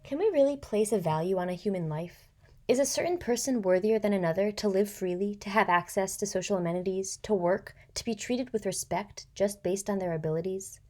Can we really place a value on a human life? Is a certain person worthier than another to live freely, to have access to social amenities, to work, to be treated with respect just based on their abilities?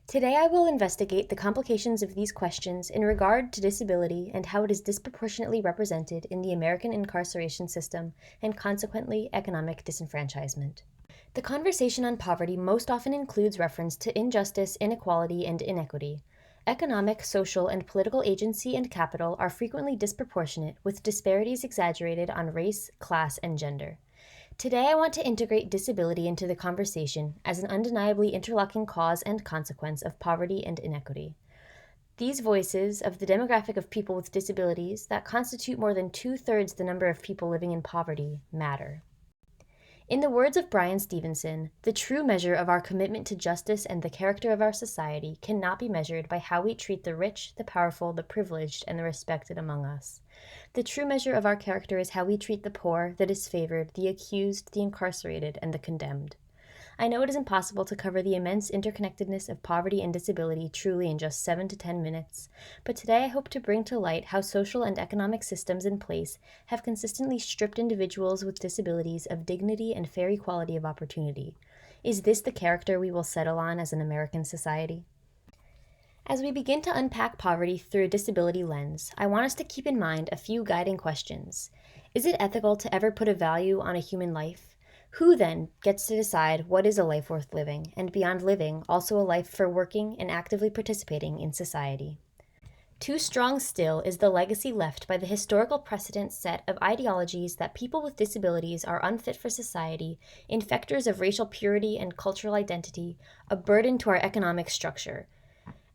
Today I will investigate the complications of these questions in regard to disability and how it is disproportionately represented in the American incarceration system and consequently economic disenfranchisement. The conversation on poverty most often includes reference to injustice, inequality, and inequity. Economic, social, and political agency and capital are frequently disproportionate, with disparities exaggerated on race, class, and gender. Today, I want to integrate disability into the conversation as an undeniably interlocking cause and consequence of poverty and inequity. These voices of the demographic of people with disabilities that constitute more than two-thirds the number of people living in poverty matter. In the words of Bryan Stevenson, the true measure of our commitment to justice and the character of our society cannot be measured by how we treat the rich, the powerful, the privileged, and the respected among us. The true measure of our character is how we treat the poor, the disfavored, the accused, the incarcerated, and the condemned. I know it is impossible to cover the immense interconnectedness of poverty and disability truly in just 7 to 10 minutes, but today I hope to bring to light how social and economic systems in place have consistently stripped individuals with disabilities of dignity and fair equality of opportunity. Is this the character we will settle on as an American society? As we begin to unpack poverty through a disability lens, I want us to keep in mind a few guiding questions. Is it ethical to ever put a value on a human life? Who then gets to decide what is a life worth living, and beyond living, also a life for working and actively participating in society? Too strong still is the legacy left by the historical precedent set of ideologies that people with disabilities are unfit for society, infectors of racial purity and cultural identity, a burden to our economic structure.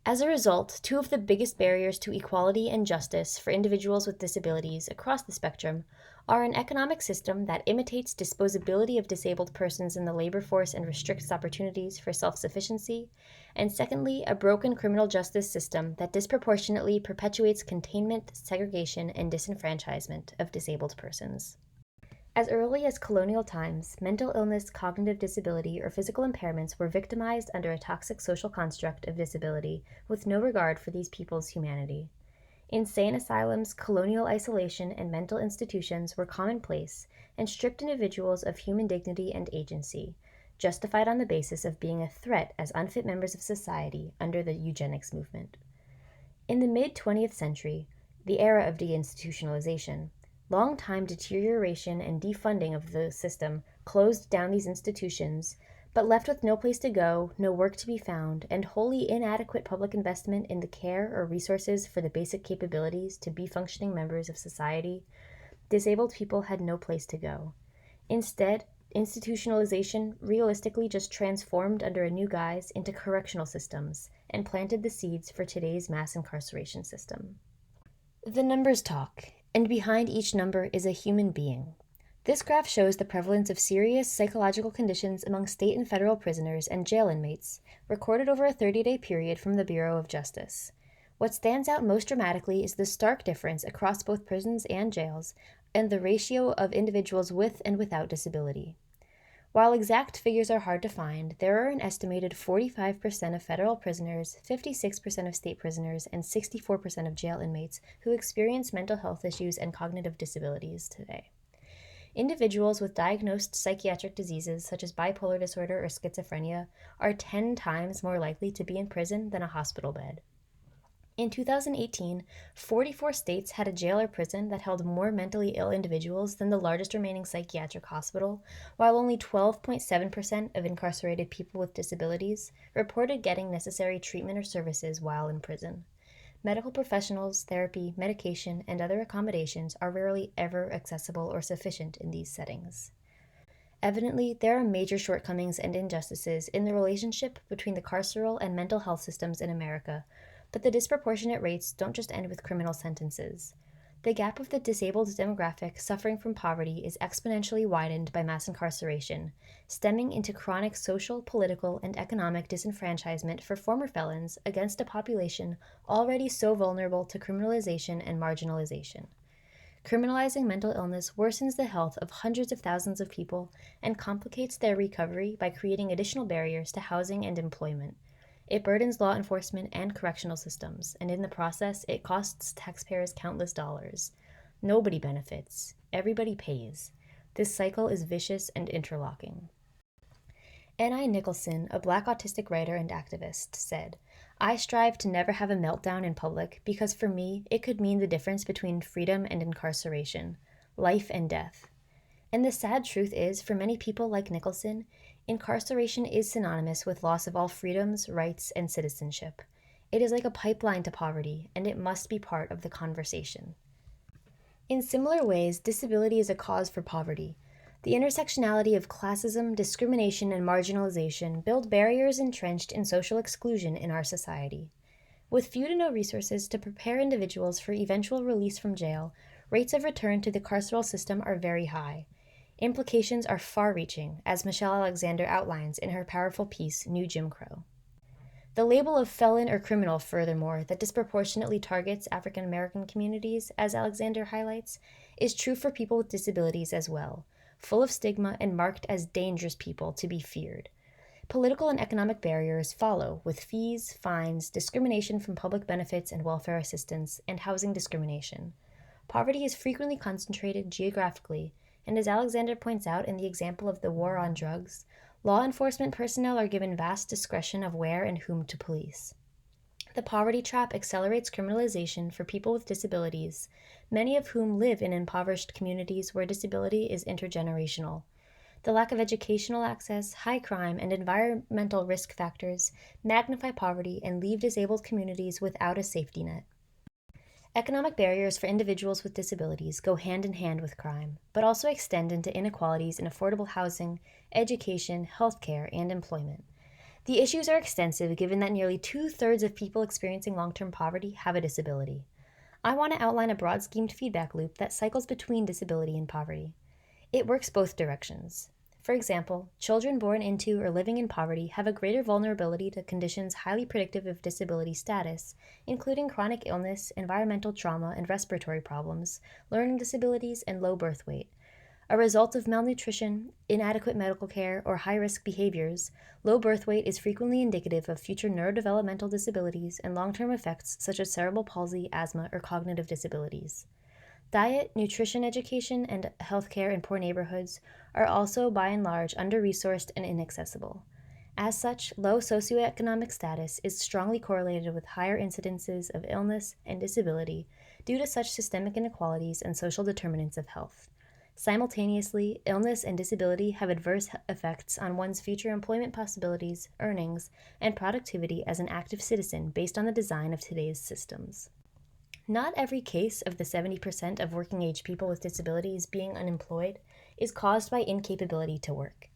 As a result, two of the biggest barriers to equality and justice for individuals with disabilities across the spectrum are an economic system that imitates disposability of disabled persons in the labor force and restricts opportunities for self-sufficiency, and secondly, a broken criminal justice system that disproportionately perpetuates containment, segregation, and disenfranchisement of disabled persons. As early as colonial times, mental illness, cognitive disability, or physical impairments were victimized under a toxic social construct of disability with no regard for these people's humanity. Insane asylums, colonial isolation, and mental institutions were commonplace and stripped individuals of human dignity and agency, justified on the basis of being a threat as unfit members of society under the eugenics movement. In the mid-20th century, the era of deinstitutionalization, long-time deterioration and defunding of the system closed down these institutions, but left with no place to go, no work to be found, and wholly inadequate public investment in the care or resources for the basic capabilities to be functioning members of society, disabled people had no place to go. Instead, institutionalization realistically just transformed under a new guise into correctional systems and planted the seeds for today's mass incarceration system. The numbers talk, and behind each number is a human being. This graph shows the prevalence of serious psychological conditions among state and federal prisoners and jail inmates, recorded over a 30-day period from the Bureau of Justice. What stands out most dramatically is the stark difference across both prisons and jails and the ratio of individuals with and without disability. While exact figures are hard to find, there are an estimated 45% of federal prisoners, 56% of state prisoners, and 64% of jail inmates who experience mental health issues and cognitive disabilities today. Individuals with diagnosed psychiatric diseases such as bipolar disorder or schizophrenia are 10 times more likely to be in prison than a hospital bed. In 2018, 44 states had a jail or prison that held more mentally ill individuals than the largest remaining psychiatric hospital, while only 12.7% of incarcerated people with disabilities reported getting necessary treatment or services while in prison. Medical professionals, therapy, medication, and other accommodations are rarely ever accessible or sufficient in these settings. Evidently, there are major shortcomings and injustices in the relationship between the carceral and mental health systems in America, but the disproportionate rates don't just end with criminal sentences. The gap of the disabled demographic suffering from poverty is exponentially widened by mass incarceration, stemming into chronic social, political, and economic disenfranchisement for former felons against a population already so vulnerable to criminalization and marginalization. Criminalizing mental illness worsens the health of hundreds of thousands of people and complicates their recovery by creating additional barriers to housing and employment. It burdens law enforcement and correctional systems, and in the process, it costs taxpayers countless dollars. Nobody benefits. Everybody pays. This cycle is vicious and interlocking. N.I. Nicholson, a Black autistic writer and activist, said, "I strive to never have a meltdown in public because for me, it could mean the difference between freedom and incarceration, life and death." And the sad truth is, for many people like Nicholson, incarceration is synonymous with loss of all freedoms, rights, and citizenship. It is like a pipeline to poverty, and it must be part of the conversation. In similar ways, disability is a cause for poverty. The intersectionality of classism, discrimination, and marginalization build barriers entrenched in social exclusion in our society. With few to no resources to prepare individuals for eventual release from jail, rates of return to the carceral system are very high. Implications are far-reaching, as Michelle Alexander outlines in her powerful piece, New Jim Crow. The label of felon or criminal, furthermore, that disproportionately targets African American communities, as Alexander highlights, is true for people with disabilities as well, full of stigma and marked as dangerous people to be feared. Political and economic barriers follow, with fees, fines, discrimination from public benefits and welfare assistance, and housing discrimination. Poverty is frequently concentrated geographically, and as Alexander points out in the example of the war on drugs, law enforcement personnel are given vast discretion of where and whom to police. The poverty trap accelerates criminalization for people with disabilities, many of whom live in impoverished communities where disability is intergenerational. The lack of educational access, high crime, and environmental risk factors magnify poverty and leave disabled communities without a safety net. Economic barriers for individuals with disabilities go hand in hand with crime, but also extend into inequalities in affordable housing, education, healthcare, and employment. The issues are extensive given that nearly 2/3 of people experiencing long-term poverty have a disability. I want to outline a broad schemed feedback loop that cycles between disability and poverty. It works both directions. For example, children born into or living in poverty have a greater vulnerability to conditions highly predictive of disability status, including chronic illness, environmental trauma and respiratory problems, learning disabilities, and low birth weight. A result of malnutrition, inadequate medical care, or high-risk behaviors, low birth weight is frequently indicative of future neurodevelopmental disabilities and long-term effects such as cerebral palsy, asthma, or cognitive disabilities. Diet, nutrition education, and healthcare in poor neighborhoods are also by and large under-resourced and inaccessible. As such, low socioeconomic status is strongly correlated with higher incidences of illness and disability due to such systemic inequalities and social determinants of health. Simultaneously, illness and disability have adverse effects on one's future employment possibilities, earnings, and productivity as an active citizen based on the design of today's systems. Not every case of the 70% of working-age people with disabilities being unemployed is caused by incapability to work.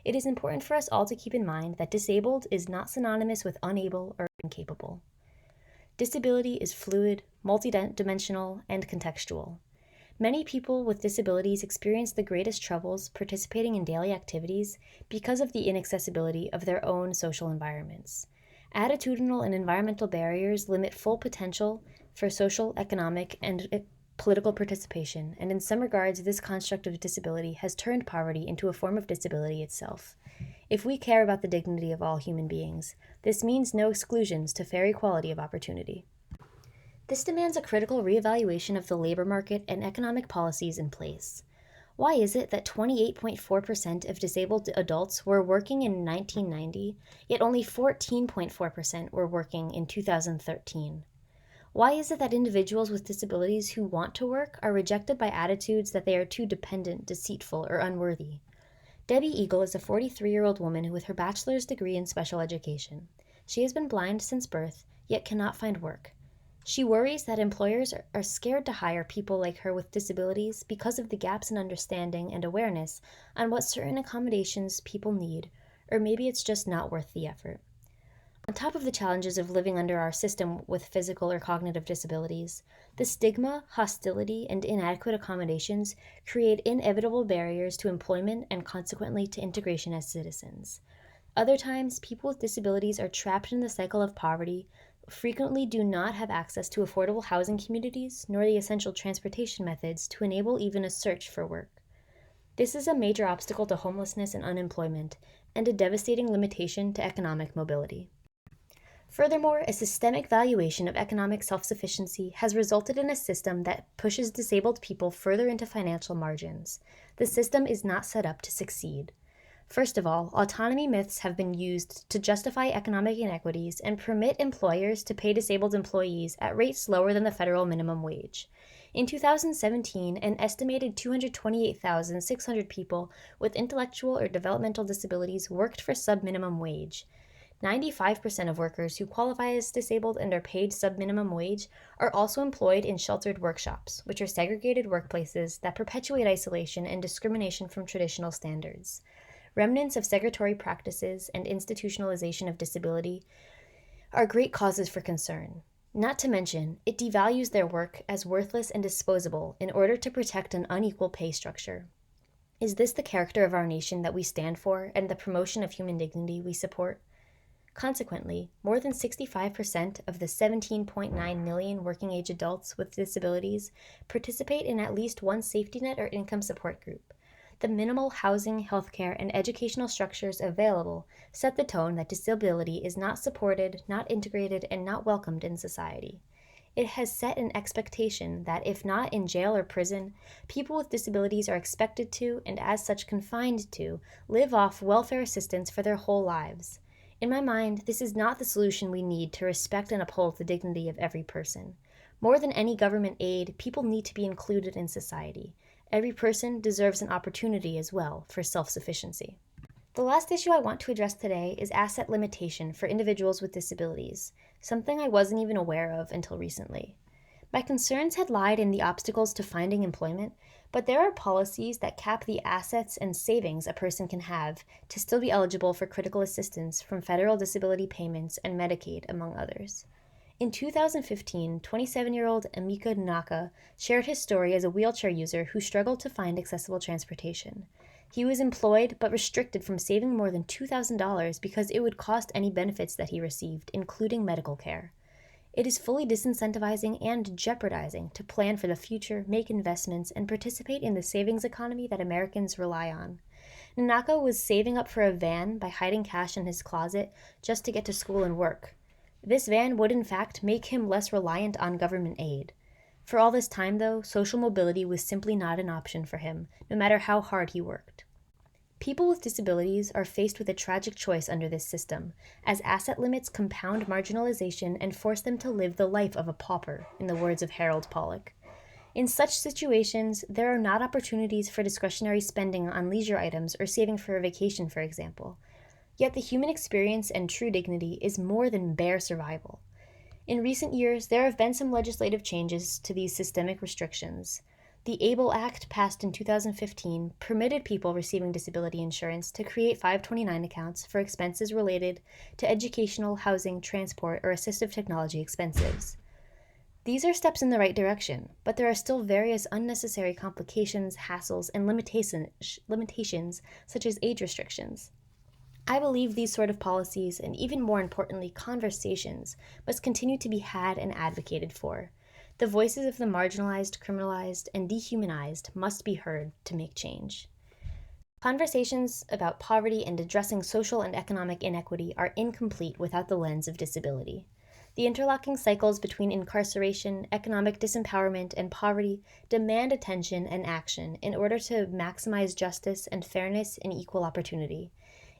It is important for us all to keep in mind that disabled is not synonymous with unable or incapable. Disability is fluid, multidimensional, and contextual. Many people with disabilities experience the greatest troubles participating in daily activities because of the inaccessibility of their own social environments. Attitudinal and environmental barriers limit full potential for social, economic, and political participation, and in some regards, this construct of disability has turned poverty into a form of disability itself. If we care about the dignity of all human beings, this means no exclusions to fair equality of opportunity. This demands a critical reevaluation of the labor market and economic policies in place. Why is it that 28.4% of disabled adults were working in 1990, yet only 14.4% were working in 2013? Why is it that individuals with disabilities who want to work are rejected by attitudes that they are too dependent, deceitful, or unworthy? Debbie Eagle is a 43-year-old woman with her bachelor's degree in special education. She has been blind since birth, yet cannot find work. She worries that employers are scared to hire people like her with disabilities because of the gaps in understanding and awareness on what certain accommodations people need, or maybe it's just not worth the effort. On top of the challenges of living under our system with physical or cognitive disabilities, the stigma, hostility, and inadequate accommodations create inevitable barriers to employment and consequently to integration as citizens. Other times, people with disabilities are trapped in the cycle of poverty, frequently do not have access to affordable housing communities nor the essential transportation methods to enable even a search for work. This is a major obstacle to homelessness and unemployment, and a devastating limitation to economic mobility. Furthermore, a systemic valuation of economic self-sufficiency has resulted in a system that pushes disabled people further into financial margins. The system is not set up to succeed. First of all, autonomy myths have been used to justify economic inequities and permit employers to pay disabled employees at rates lower than the federal minimum wage. In 2017, an estimated 228,600 people with intellectual or developmental disabilities worked for sub-minimum wage. 95% of workers who qualify as disabled and are paid sub-minimum wage are also employed in sheltered workshops, which are segregated workplaces that perpetuate isolation and discrimination from traditional standards. Remnants of segregatory practices and institutionalization of disability are great causes for concern. Not to mention, it devalues their work as worthless and disposable in order to protect an unequal pay structure. Is this the character of our nation that we stand for and the promotion of human dignity we support? Consequently, more than 65% of the 17.9 million working-age adults with disabilities participate in at least one safety net or income support group. The minimal housing, healthcare, and educational structures available set the tone that disability is not supported, not integrated, and not welcomed in society. It has set an expectation that, if not in jail or prison, people with disabilities are expected to, and as such confined to, live off welfare assistance for their whole lives. In my mind, this is not the solution we need to respect and uphold the dignity of every person. More than any government aid, people need to be included in society. Every person deserves an opportunity as well for self-sufficiency. The last issue I want to address today is asset limitation for individuals with disabilities, something I wasn't even aware of until recently. My concerns had lied in the obstacles to finding employment, but there are policies that cap the assets and savings a person can have to still be eligible for critical assistance from federal disability payments and Medicaid, among others. In 2015, 27-year-old Emeka Naka shared his story as a wheelchair user who struggled to find accessible transportation. He was employed but restricted from saving more than $2,000 because it would cost any benefits that he received, including medical care. It is fully disincentivizing and jeopardizing to plan for the future, make investments, and participate in the savings economy that Americans rely on. Naka was saving up for a van by hiding cash in his closet just to get to school and work. This van would in fact make him less reliant on government aid. For all this time, though, social mobility was simply not an option for him, no matter how hard he worked. People with disabilities are faced with a tragic choice under this system, as asset limits compound marginalization and force them to live the life of a pauper, in the words of Harold Pollack. In such situations, there are not opportunities for discretionary spending on leisure items or saving for a vacation, for example. Yet the human experience and true dignity is more than bare survival. In recent years, there have been some legislative changes to these systemic restrictions. The ABLE Act, passed in 2015, permitted people receiving disability insurance to create 529 accounts for expenses related to educational, housing, transport, or assistive technology expenses. These are steps in the right direction, but there are still various unnecessary complications, hassles, and limitations such as age restrictions. I believe these sort of policies, and even more importantly, conversations, must continue to be had and advocated for. The voices of the marginalized, criminalized, and dehumanized must be heard to make change. Conversations about poverty and addressing social and economic inequity are incomplete without the lens of disability. The interlocking cycles between incarceration, economic disempowerment, and poverty demand attention and action in order to maximize justice and fairness and equal opportunity.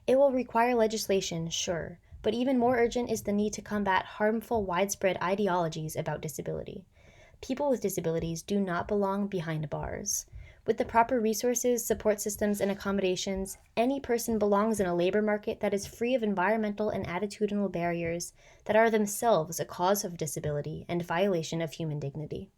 It will require legislation, sure, but even more urgent is the need to combat harmful, widespread ideologies about disability. People with disabilities do not belong behind bars. With the proper resources, support systems, and accommodations, any person belongs in a labor market that is free of environmental and attitudinal barriers that are themselves a cause of disability and violation of human dignity.